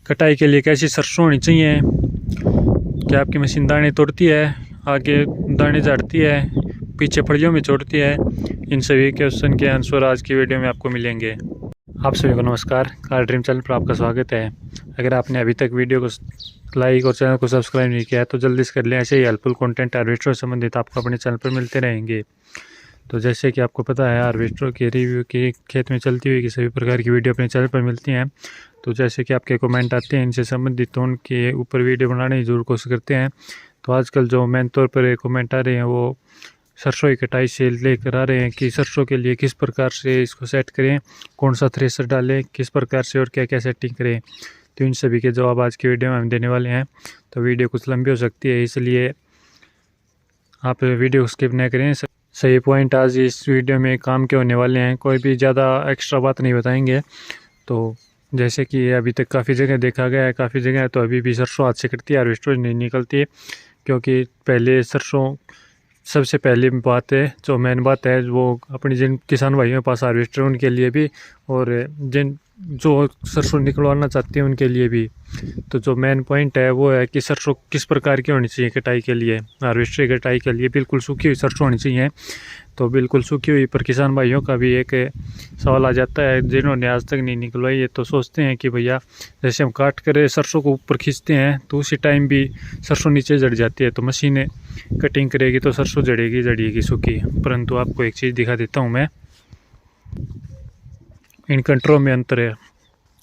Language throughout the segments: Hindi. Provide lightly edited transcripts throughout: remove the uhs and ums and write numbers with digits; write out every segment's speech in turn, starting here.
कटाई के लिए कैसी सरसों होनी चाहिए, क्या आपकी मशीन दाने तोड़ती है, आगे दाने झाड़ती है, पीछे फलियों में छोड़ती है, इन सभी क्वेश्चन के आंसर आज की वीडियो में आपको मिलेंगे। आप सभी को नमस्कार, कार ड्रीम चैनल पर आपका स्वागत है। अगर आपने अभी तक वीडियो को लाइक और चैनल को सब्सक्राइब नहीं किया है तो जल्दी से कर लें। ऐसे ही हेल्पफुल कंटेंट हार्वेस्टर से संबंधित आपको अपने चैनल पर मिलते रहेंगे। तो जैसे कि आपको पता है, हार्वेस्टर के रिव्यू की खेत में चलती हुई कि सभी प्रकार की वीडियो अपने चैनल पर मिलती हैं। तो जैसे कि आपके कमेंट आते हैं इनसे संबंधित, तो उनके ऊपर वीडियो बनाने की जरूर कोशिश करते हैं। तो आजकल जो मेन तौर पर कमेंट आ रहे हैं वो सरसों की कटाई से लेकर आ रहे हैं कि सरसों के लिए किस प्रकार से इसको सेट करें, कौन सा थ्रेसर डालें, किस प्रकार से और क्या क्या सेटिंग करें। तो इन सभी के जवाब आज की वीडियो में हम देने वाले हैं। तो वीडियो कुछ लंबी हो सकती है, इसलिए आप वीडियो स्किप न करें। सही पॉइंट आज इस वीडियो में काम के होने वाले हैं, कोई भी ज़्यादा एक्स्ट्रा बात नहीं बताएंगे। तो जैसे कि अभी तक काफ़ी जगह देखा गया है, काफ़ी जगह तो अभी भी सरसों हाथ से कटती है, हार्वेस्टर नहीं निकलती है। क्योंकि पहले सरसों सबसे पहली बात है, जो मेन बात है, वो अपनी जिन किसान भाइयों के पास हार्वेस्टर उनके लिए भी, और जिन जो सरसों निकलवाना चाहते हैं उनके लिए भी। तो जो मेन पॉइंट है वो है कि सरसों किस प्रकार की होनी चाहिए कटाई के लिए। हार्वेस्टर की कटाई के लिए बिल्कुल सूखी हुई सरसों होनी चाहिए। तो बिल्कुल सूखी हुई पर किसान भाइयों का भी एक सवाल आ जाता है, जिन्होंने आज तक नहीं निकलवाई है तो सोचते हैं कि भैया जैसे हम काट कर सरसों को ऊपर खींचते हैं तो उसी टाइम भी सरसों नीचे जड़ जाती है, तो मशीनें कटिंग करेगी तो सरसों जड़ेगी सूखी। परंतु आपको एक चीज़ दिखा देता हूँ मैं, इन कटरों में अंतर है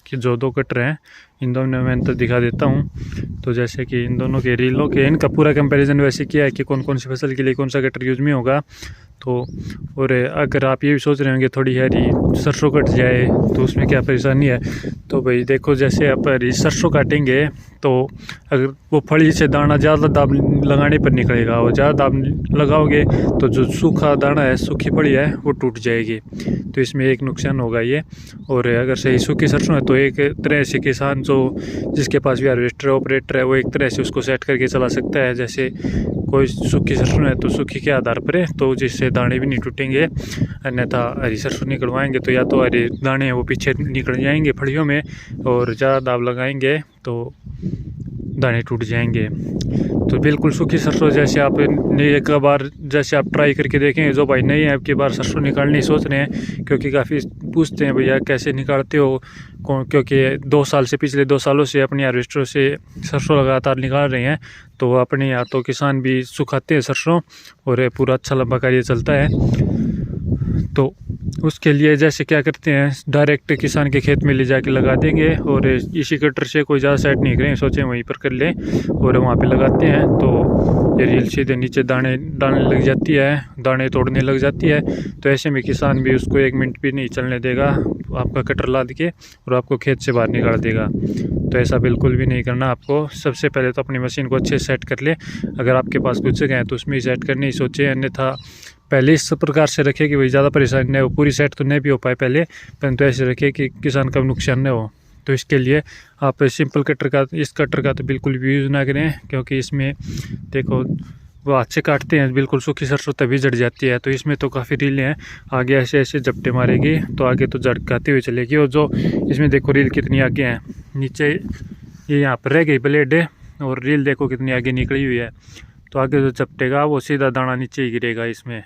कि जो दो कटर हैं इन दोनों में अंतर दिखा देता हूँ। तो जैसे कि इन दोनों के रीलों के इनका पूरा कंपैरिजन वैसे किया है कि कौन कौन सी फसल के लिए कौन सा कटर यूज में होगा। तो और अगर आप ये भी सोच रहे होंगे थोड़ी हरी सरसों कट जाए तो उसमें क्या परेशानी है, तो भाई देखो, जैसे आप हरी सरसों काटेंगे तो अगर वो फली से दाना ज़्यादा दाब लगाने पर निकलेगा, और ज़्यादा दाब लगाओगे तो जो सूखा दाना है, सूखी फली है, वो टूट जाएगी। तो इसमें एक नुकसान होगा ये। और अगर सही सूखी सरसों है तो एक तरह से किसान जो जिसके पास भी हार्वेस्टर ऑपरेटर है वो एक तरह से उसको सेट करके चला सकता है। जैसे कोई सूखी सरसों है तो सूखी के आधार पर है, तो जिससे दाने भी नहीं टूटेंगे। अन्यथा हरी सरसों निकलवाएंगे तो या तो हरे दाने वो पीछे निकल जाएंगे फलियों में, और ज़्यादा दाब लगाएंगे तो दाने टूट जाएंगे। तो बिल्कुल सूखी सरसों जैसे आप एक बार जैसे आप ट्राई करके देखें। जो भाई नहीं है आपकी बार सरसों निकालने सोच रहे हैं, क्योंकि काफ़ी पूछते हैं भैया कैसे निकालते हो, क्योंकि 2 साल से पिछले 2 सालों से अपनी हार्वेस्टर से सरसों लगातार निकाल रहे हैं। तो अपने यहाँ तो किसान भी सुखाते हैं सरसों और पूरा अच्छा लंबा कार्य चलता है। तो उसके लिए जैसे क्या करते हैं, डायरेक्ट किसान के खेत में ले जाके लगा देंगे, और इसी कटर से कोई ज़्यादा सेट नहीं करें, सोचें वहीं पर कर लें और वहाँ पे लगाते हैं। तो ये रील सीधे नीचे दाने डालने लग जाती है, दाने तोड़ने लग जाती है। तो ऐसे में किसान भी उसको 1 मिनट भी नहीं चलने देगा, आपका कटर लाद के और आपको खेत से बाहर निकाल देगा। तो ऐसा बिल्कुल भी नहीं करना आपको। सबसे पहले तो अपनी मशीन को अच्छे से सेट कर ले। अगर आपके पास कुछ जगह है तो उसमें ही सेट करने ही सोचें, अन्यथा पहले इस प्रकार से रखें कि भाई ज़्यादा परेशानी नहीं हो, पूरी सेट तो नहीं भी हो पाए पहले, परंतु ऐसे रखें कि किसान का नुकसान न हो। तो इसके लिए आप सिंपल कटर का, इस कटर का तो बिल्कुल भी यूज़ ना करें, क्योंकि इसमें देखो वो हाथ से काटते हैं, बिल्कुल सूखी सरसों तभी जड़ जाती है। तो इसमें तो काफ़ी रीलें हैं, आगे ऐसे ऐसे झपटे मारेगी तो आगे तो झटकाते हुए चलेगी। और जो इसमें देखो रील कितनी आगे हैं, नीचे ये यहाँ पर रह गई ब्लेड है, और रील देखो कितनी आगे निकली हुई है। तो आगे जो झपटेगा वो सीधा दाना नीचे ही गिरेगा इसमें।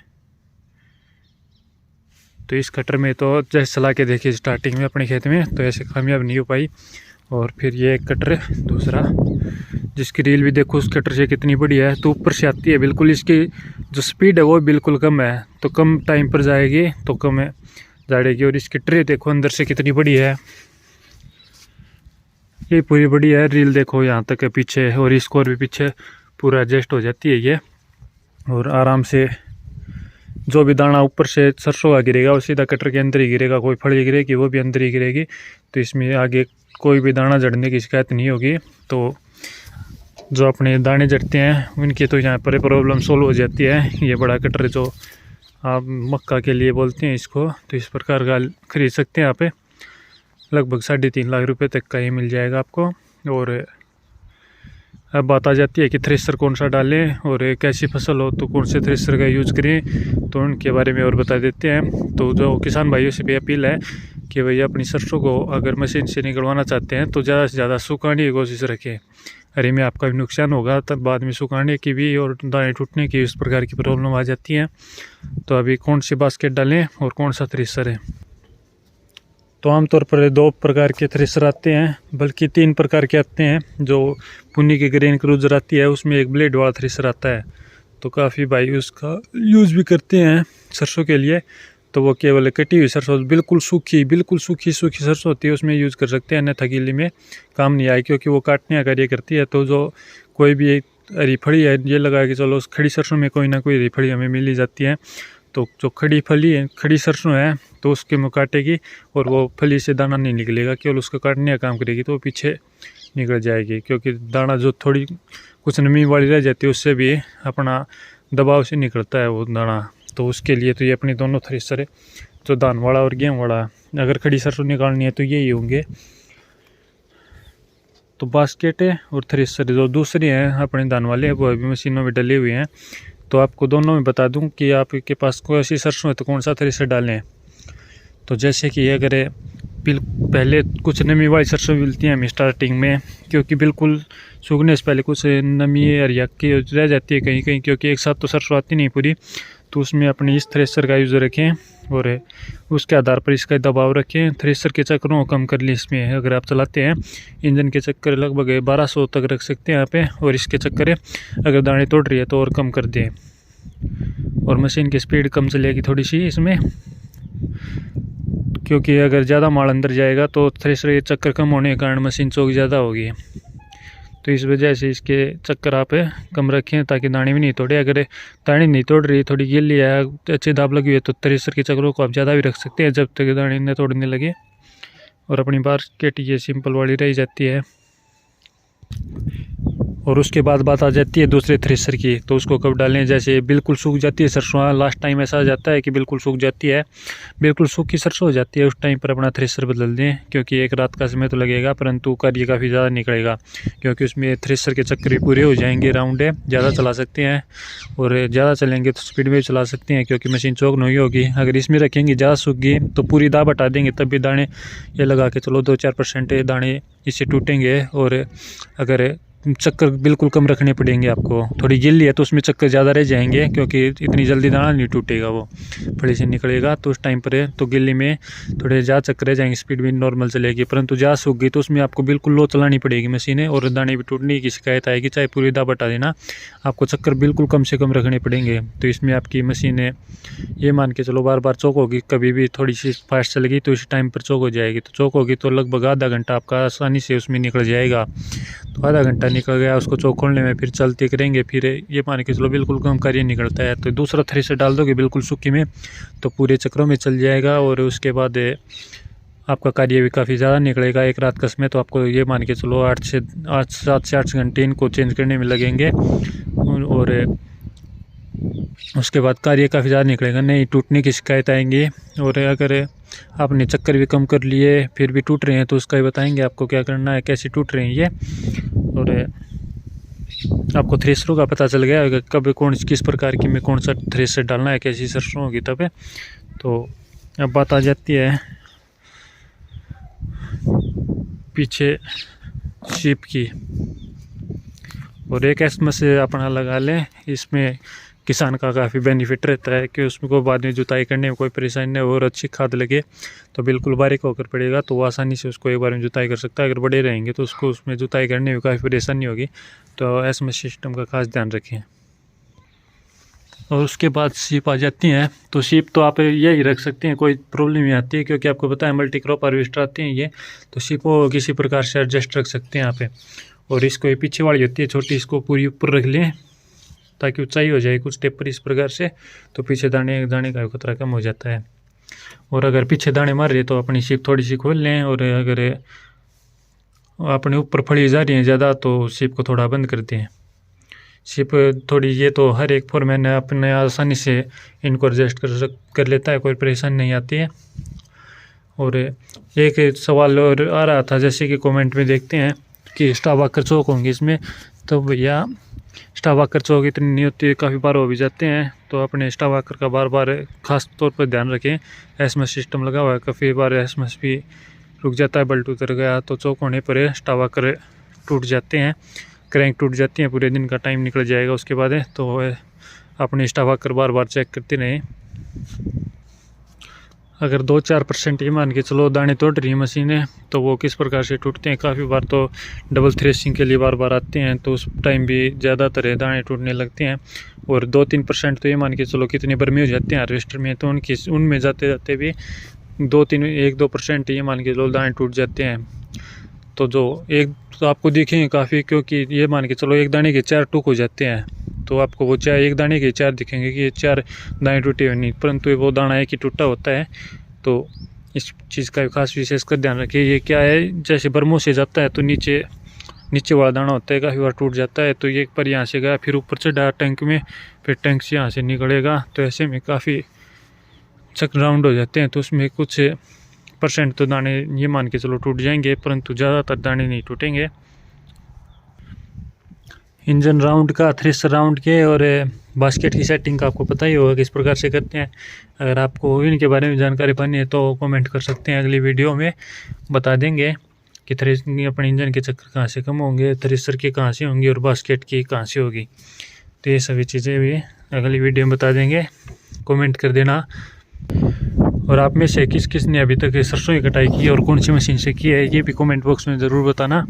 तो इस कटर में तो जैसे चला के देखिए स्टार्टिंग में अपने खेत में, तो ऐसे कामयाब नहीं हो पाई। और फिर ये एक कटर दूसरा, जिसकी रील भी देखो उस कटर से कितनी बड़ी है, तो ऊपर से आती है बिल्कुल। इसकी जो स्पीड है वो बिल्कुल कम है, तो कम टाइम पर जाएगी तो कम जाएगी। और इसकी ट्रे देखो अंदर से कितनी बड़ी है, ये पूरी बड़ी है। रील देखो यहाँ तक है पीछे, और इसको और भी पीछे पूरा एडजस्ट हो जाती है ये, और आराम से जो भी दाना ऊपर से सरसों का गिरेगा वो सीधा कटर के अंदर ही गिरेगा। कोई फली गिरेगी वो भी अंदर ही गिरेगी, तो इसमें आगे कोई भी दाना जड़ने की शिकायत नहीं होगी। तो जो अपने दाने जड़ते हैं उनकी तो यहाँ पर प्रॉब्लम सोल्व हो जाती है। ये बड़ा कटर जो आप मक्का के लिए बोलते हैं इसको, तो इस प्रकार का खरीद सकते हैं आप। लगभग 3.5 लाख रुपए तक का ये मिल जाएगा आपको। और अब बात आ जाती है कि थ्रेसर कौन सा डालें और कैसी फसल हो तो कौन से थ्रेसर का यूज़ करें, तो उनके बारे में और बता देते हैं। तो जो किसान भाइयों से भी अपील है कि भैया अपनी सरसों को अगर मशीन से निकलवाना चाहते हैं तो ज़्यादा से ज़्यादा सुखाने की कोशिश रखें। हरी में आपका भी नुकसान होगा, तब बाद में सुखाने की भी और दाने टूटने की इस प्रकार की प्रॉब्लम आ जाती है। तो अभी कौन सी बास्केट डालें और कौन सा थ्रेसर है? तो आमतौर पर 2 प्रकार के थ्रेसर आते हैं, बल्कि 3 प्रकार के आते हैं। जो पुन्नी की ग्रेन क्रूजर आती है उसमें एक ब्लेड वाला थ्रेसर आता है, तो काफ़ी भाई उसका यूज़ भी करते हैं सरसों के लिए। तो वो केवल कटी हुई सरसों, बिल्कुल सूखी सरसों होती है, उसमें यूज़ कर सकते हैं, अन्यथा गीली में काम नहीं आए, क्योंकि वो काटने का कार्य करती है। तो जो कोई भी हरी फड़ी है, ये लगा कि चलो उस खड़ी सरसों में कोई ना कोई हरी फड़ी हमें मिल ही जाती है। तो जो खड़ी सरसों है तो उसके मुँह काटेगी और वो फली से दाना नहीं निकलेगा, केवल उसका काटने का काम करेगी, तो वो पीछे निकल जाएगी। क्योंकि दाना जो थोड़ी कुछ नमी वाली रह जाती है उससे भी अपना दबाव से निकलता है वो दाना। तो उसके लिए तो ये अपने दोनों थ्रेसर है, जो धान वाला और गेहूँ वाला। अगर खड़ी सरसों निकालनी है तो यही होंगे। तो बास्केट है और थ्रेसर जो दूसरे हैं अपने धान वाले, वो अभी मशीनों में डले हुए हैं। तो आपको दोनों में बता दूं कि आपके पास कोई ऐसी सरसों है तो कौन सा थ्रेसर डालें। तो जैसे कि अगर पहले कुछ नमी वाली सरसों मिलती हैं हमें स्टार्टिंग में, क्योंकि बिल्कुल सूखने से पहले कुछ नमी और यक्की रह जाती है कहीं कहीं, क्योंकि एक साथ तो सरसों आती नहीं पूरी। तो उसमें अपनी इस थ्रेसर का यूज़ रखें और उसके आधार पर इसका दबाव रखें। थ्रेसर के चक्करों को कम कर लें। इसमें अगर आप चलाते हैं इंजन के चक्कर लगभग 1200 तक रख सकते हैं यहाँ पे, और इसके चक्कर अगर दाने तोड़ रही है तो और कम कर दें। और मशीन की स्पीड कम चलेगी थोड़ी सी इसमें, क्योंकि अगर ज़्यादा माल अंदर जाएगा तो थ्रेसर के चक्कर कम होने के कारण मशीन चौक ज़्यादा होगी। तो इस वजह से इसके चक्कर आप कम रखें ताकि दाने भी नहीं तोड़े। अगर दाने नहीं तोड़ रही, थोड़ी गीली है, अच्छी दाब लगी हुई है, तो थ्रेसर के चक्करों को आप ज़्यादा भी रख सकते हैं जब तक दाने न तोड़ने लगे। और अपनी बास्केट ये सिंपल वाली रह जाती है। और उसके बाद बात आ जाती है दूसरे थ्रेसर की, तो उसको कब डालें। जैसे बिल्कुल सूख जाती है सरसों, लास्ट टाइम ऐसा आ जाता है कि बिल्कुल सूख जाती है, बिल्कुल सूखी सरसों हो जाती है, उस टाइम पर अपना थ्रेसर बदल दें। क्योंकि एक रात का समय तो लगेगा परंतु कार्य काफ़ी ज़्यादा निकलेगा, क्योंकि उसमें थ्रेसर के चक्कर भी पूरे हो जाएंगे। राउंड है, ज़्यादा चला सकते हैं, और ज़्यादा चलेंगे तो स्पीड में भी चला सकते हैं, क्योंकि मशीन चौक नहीं होगी। अगर इसमें रखेंगे ज़्यादा सूख गई तो पूरी दाब हटा देंगे, तब भी दाने ये लगा के चलो 2-4% दाने इससे टूटेंगे। और अगर चक्कर बिल्कुल कम रखने पड़ेंगे आपको, थोड़ी गिल्ली है तो उसमें चक्कर ज़्यादा रह जाएंगे, क्योंकि इतनी जल्दी दाना नहीं टूटेगा, वो फड़ी से निकलेगा। तो उस टाइम पर तो गिल्ली में थोड़े ज़्यादा चक्कर रह जाएंगे, स्पीड भी नॉर्मल चलेगी। परंतु ज़्यादा सूख गई तो उसमें आपको बिल्कुल लो चलानी पड़ेगी मशीनें, और दाने भी टूटने की शिकायत आएगी। चाहे पूरी दाब हटा देना, आपको चक्कर बिल्कुल कम से कम रखने पड़ेंगे। तो इसमें आपकी मशीनें ये मान के चलो बार बार चौक होगी, कभी भी थोड़ी सी फास्ट चलेगी तो इस टाइम पर चौक हो जाएगी। तो चौक होगी तो लगभग आधा घंटा आपका आसानी से उसमें निकल जाएगा। तो आधा घंटा निकल गया, उसको चौक खोलने में फिर चलते करेंगे, फिर ये मान के चलो बिल्कुल कम कार्य निकलता है। तो दूसरा थ्रेसर डाल दोगे बिल्कुल सूखी में, तो पूरे चक्रों में चल जाएगा, और उसके बाद आपका कार्य भी काफ़ी ज़्यादा निकलेगा। एक रात का समय तो आपको ये मान के चलो 7 से 8 घंटे इनको चेंज करने में लगेंगे, और उसके बाद कार्य काफ़ी ज़्यादा निकलेगा, नहीं टूटने की शिकायत आएंगी। और अगर आपने चक्कर भी कम कर लिए फिर भी टूट रहे हैं तो उसका भी बताएंगे आपको क्या करना है, कैसे टूट रहे हैं ये। और आपको थ्रेसरों का पता चल गया कब कौन किस प्रकार की में कौन सा थ्रेसर डालना है, कैसी सरसों होगी तब। तो अब बात आ जाती है पीछे शीप की, और एक एस्मा से अपना लगा लें। इसमें किसान का काफ़ी बेनिफिट रहता है कि उसमें को बाद में जुताई करने में कोई परेशानी नहीं, और अच्छी खाद लगे तो बिल्कुल बारीक होकर पड़ेगा, तो वो आसानी से उसको एक बार में जुताई कर सकता है। अगर बड़े रहेंगे तो उसको उसमें जुताई करने में काफ़ी परेशानी होगी। तो एस्मा सिस्टम का खास ध्यान रखें। और उसके बाद शीप आ जाती हैं, तो शीप तो आप यही रख सकते हैं, कोई प्रॉब्लम नहीं आती है, क्योंकि आपको पता है मल्टी क्रॉप हार्वेस्टर आते हैं ये, तो शीप को किसी प्रकार से एडजस्ट रख सकते हैं यहाँ पे। और इसको ये पीछे वाली होती है छोटी, इसको पूरी ऊपर रख लें ताकि ऊंचाई हो जाए कुछ टेपर इस प्रकार से, तो पीछे दाने का खतरा कम हो जाता है। और अगर पीछे दाने मार रहे तो अपनी शीप थोड़ी सी खोल लें, और अगर अपने ऊपर फड़ी जा रही है ज़्यादा तो शीप को थोड़ा बंद कर दें। शीप थोड़ी ये तो हर एक फोरमैन अपने आसानी से इनको एडजस्ट कर लेता है, कोई परेशानी नहीं आती है। और एक सवाल और आ रहा था, जैसे कि कमेंट में देखते हैं कि स्टाफ आकर चौक होंगे इसमें, तो भैया स्टाफ वाकर चौक इतनी नहीं होती, काफ़ी बार हो भी जाते हैं। तो अपने स्टाफ वाकर का बार बार खास तौर पर ध्यान रखें। एसएमएस सिस्टम लगा हुआ है, काफ़ी बार एसएमएस भी रुक जाता है, बल्ट उतर गया तो चौक होने पर स्टाफ वाकर टूट जाते हैं, क्रैंक टूट जाती हैं, पूरे दिन का टाइम निकल जाएगा उसके बाद है। तो अपने स्टाफ आकर बार बार चेक करते रहें। अगर 2-4% ये मान के चलो दाने तोड़ रही है मशीनें, तो वो किस प्रकार से टूटते हैं। काफ़ी बार तो डबल थ्रेशिंग के लिए बार बार आते हैं, तो उस टाइम भी ज़्यादातर दाने टूटने लगते हैं। और 2-3% तो ये मान के चलो कितने बर्मी हो जाते हैं हार्वेस्टर में, तो उनमें जाते जाते भी 1-2% ये मान के चलो दाने टूट जाते हैं। तो जो एक तो आपको दिखेंगे काफ़ी, क्योंकि ये मान के चलो एक दाने के 4 टुक हो जाते हैं, तो आपको वो चाहे एक दाने के 4 दिखेंगे कि ये 4 दाने टूटे हुए नहीं, परंतु वो दाना एक ही टूटा होता है। तो इस चीज़ का खास विशेष कर ध्यान रखिए। ये क्या है, जैसे बर्मों से जाता है तो नीचे वाला दाना होता है, काफ़ी बार टूट जाता है। तो ये एक बार यहाँ से गया, फिर ऊपर चढ़ा टैंक में, फिर टैंक से यहाँ से निकलेगा, तो ऐसे में काफ़ी चक्र राउंड हो जाते हैं। तो उसमें कुछ % तो दाने ये मान के चलो टूट जाएंगे, परंतु ज़्यादातर दाने नहीं टूटेंगे। इंजन राउंड का, थ्रेशर राउंड के और बास्केट की सेटिंग का आपको पता ही होगा किस प्रकार से करते हैं। अगर आपको इनके बारे में जानकारी पानी है तो कमेंट कर सकते हैं, अगली वीडियो में बता देंगे कि थ्रेशर अपने इंजन के चक्कर कहाँ से कम होंगे, थ्रेशर की कहाँ से होंगी और बास्केट की कहाँ से होगी। तो ये सभी चीज़ें भी अगली वीडियो में बता देंगे, कमेंट कर देना। और आप में से किस ने अभी तक सरसों की कटाई की और कौन सी मशीन से की है, ये भी कमेंट बॉक्स में ज़रूर बताना।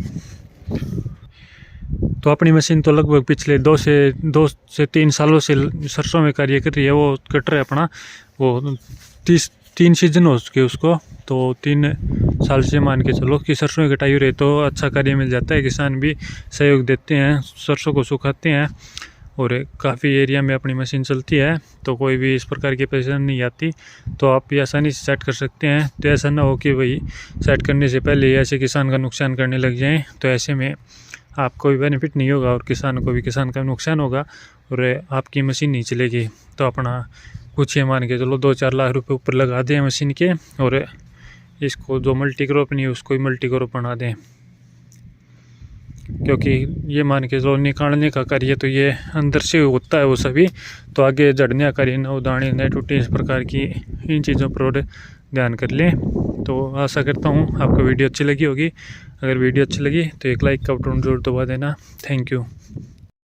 तो अपनी मशीन तो लगभग पिछले 2 से 3 सालों से सरसों में कार्य कर रही है। वो कटर है अपना, वो 3 सीजन हो चुके उसको, तो 3 साल से मान के चलो कि सरसों की कटाई हो रही है, तो अच्छा कार्य मिल जाता है। किसान भी सहयोग देते हैं, सरसों को सुखाते हैं और काफ़ी एरिया में अपनी मशीन चलती है, तो कोई भी इस प्रकार की परेशानी नहीं आती। तो आप ये आसानी से सेट कर सकते हैं। तो ऐसा ना हो कि भाई सेट करने से पहले ऐसे किसान का नुकसान करने लग जाएं, तो ऐसे में आपको भी बेनिफिट नहीं होगा और किसान का नुकसान होगा और आपकी मशीन नहीं चलेगी। तो अपना कुछ ये मान के चलो 2-4 लाख रुपए ऊपर लगा दें मशीन के, और इसको जो मल्टी क्रॉप नहीं है उसको ही मल्टी क्रॉप बना दें, क्योंकि ये मान के चलो निकालने का कार्य तो ये अंदर से होता है वो सभी, तो आगे जड़ने का कार्य न दाने न टूटे, इस प्रकार की इन चीज़ों पर ध्यान कर लें। तो आशा करता हूँ आपको वीडियो अच्छी लगी होगी। अगर वीडियो अच्छी लगी तो एक लाइक का बटन जरूर दबा देना। Thank you.